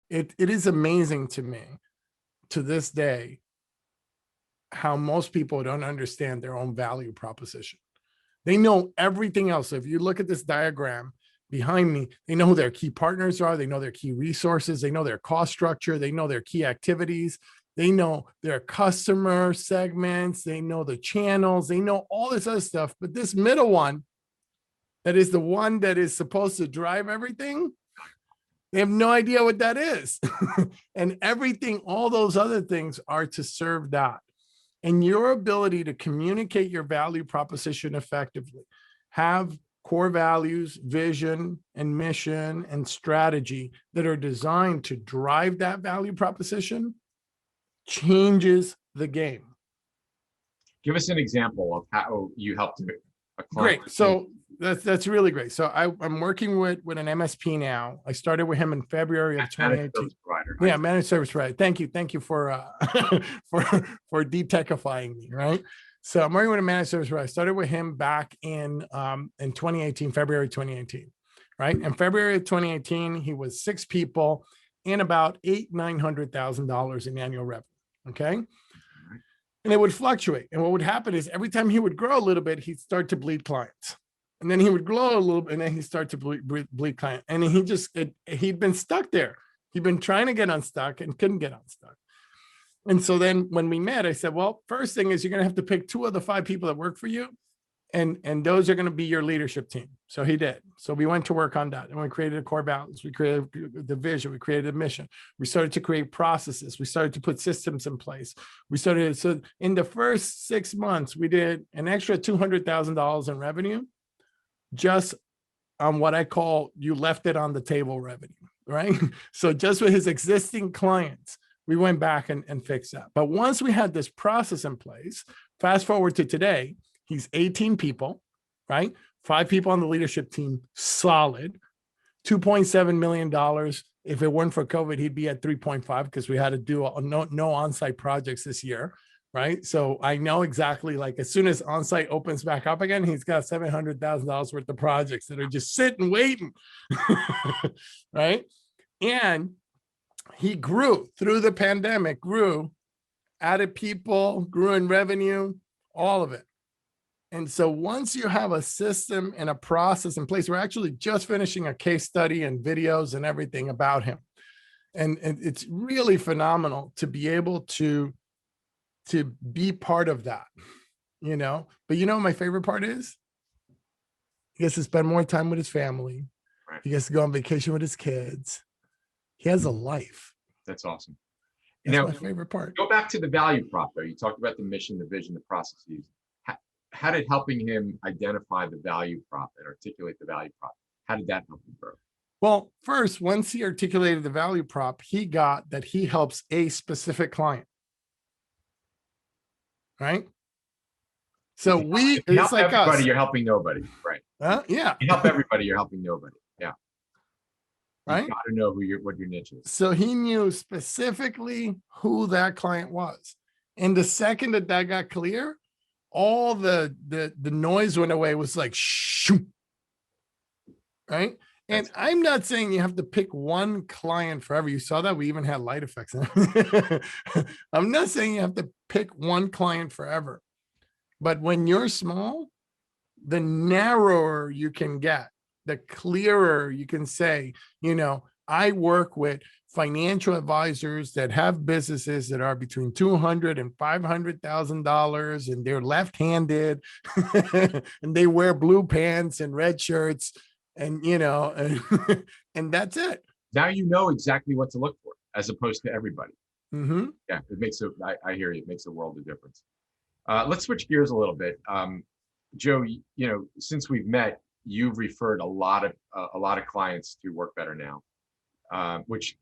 it is amazing to me to this day how most people don't understand their own value proposition. They know everything else. If you look at this diagram behind me, they know who their key partners are. They know their key resources. They know their cost structure. They know their key activities. They know their customer segments. They know the channels. They know all this other stuff. But this middle one, that is the one that is supposed to drive everything, they have no idea what that is. And everything, all those other things are to serve that. And your ability to communicate your value proposition effectively, have core values, vision, and mission and strategy that are designed to drive that value proposition changes the game. Give us an example of how you helped a client. Great. So that's really great. So I'm working with an MSP now. I started with him in February of 2018. Yeah, managed service provider. Thank you for for detechifying me, right? So I'm working with a managed service provider. I started with him back in 2018, February 2018, right? In February of 2018, he was 6 people and about $800,000-$900,000 in annual revenue. Okay. And it would fluctuate. And what would happen is every time he would grow a little bit, he'd start to bleed clients. And then he would grow a little bit, and then he'd start to bleed clients. And he'd been stuck there. He'd been trying to get unstuck and couldn't get unstuck. And so then when we met, I said, well, first thing is you're going to have to pick 2 of the 5 people that work for you. And those are going to be your leadership team. So he did. So we went to work on that. And we created a core balance. We created the vision. We created a mission. We started to create processes. We started to put systems in place. So in the first 6 months, we did an extra $200,000 in revenue, just on what I call you left it on the table revenue, right? So just with his existing clients, we went back and fixed that. But once we had this process in place, fast forward to today, he's 18 people, right? 5 people on the leadership team, solid. $2.7 million. If it weren't for COVID, he'd be at 3.5 because we had to do no on-site projects this year, right? So I know exactly, like as soon as on-site opens back up again, he's got $700,000 worth of projects that are just sitting, waiting, right? And he grew through the pandemic, added people, grew in revenue, all of it. And so once you have a system and a process in place, we're actually just finishing a case study and videos and everything about him. And it's really phenomenal to be able to be part of that, But my favorite part is he gets to spend more time with his family. Right. He gets to go on vacation with his kids. He has a life. That's awesome. That's my favorite part. Go back to the value prop, though. You talked about the mission, the vision, the processes. How did helping him identify the value prop and articulate the value prop, how did that help him grow? Well, first, once he articulated the value prop, he got that he helps a specific client, right? So it's like everybody, us. You're helping nobody, right? Yeah. You help everybody, you're helping nobody. Yeah. Right. You got to know what your niche is. So he knew specifically who that client was. And the second that got clear, all the noise went away. It was like, shoo, right? And I'm not saying you have to pick one client forever. You saw that we even had light effects. I'm not saying you have to pick one client forever. But when you're small, the narrower you can get, the clearer you can say, I work with financial advisors that have businesses that are between $200,000 and $500,000, and they're left-handed, and they wear blue pants and red shirts, and and that's it. Now you know exactly what to look for, as opposed to everybody. Mm-hmm. Yeah, it makes I hear you. It makes a world of difference. Let's switch gears a little bit, Joe. Since we've met, you've referred a lot of clients to Work Better Now, which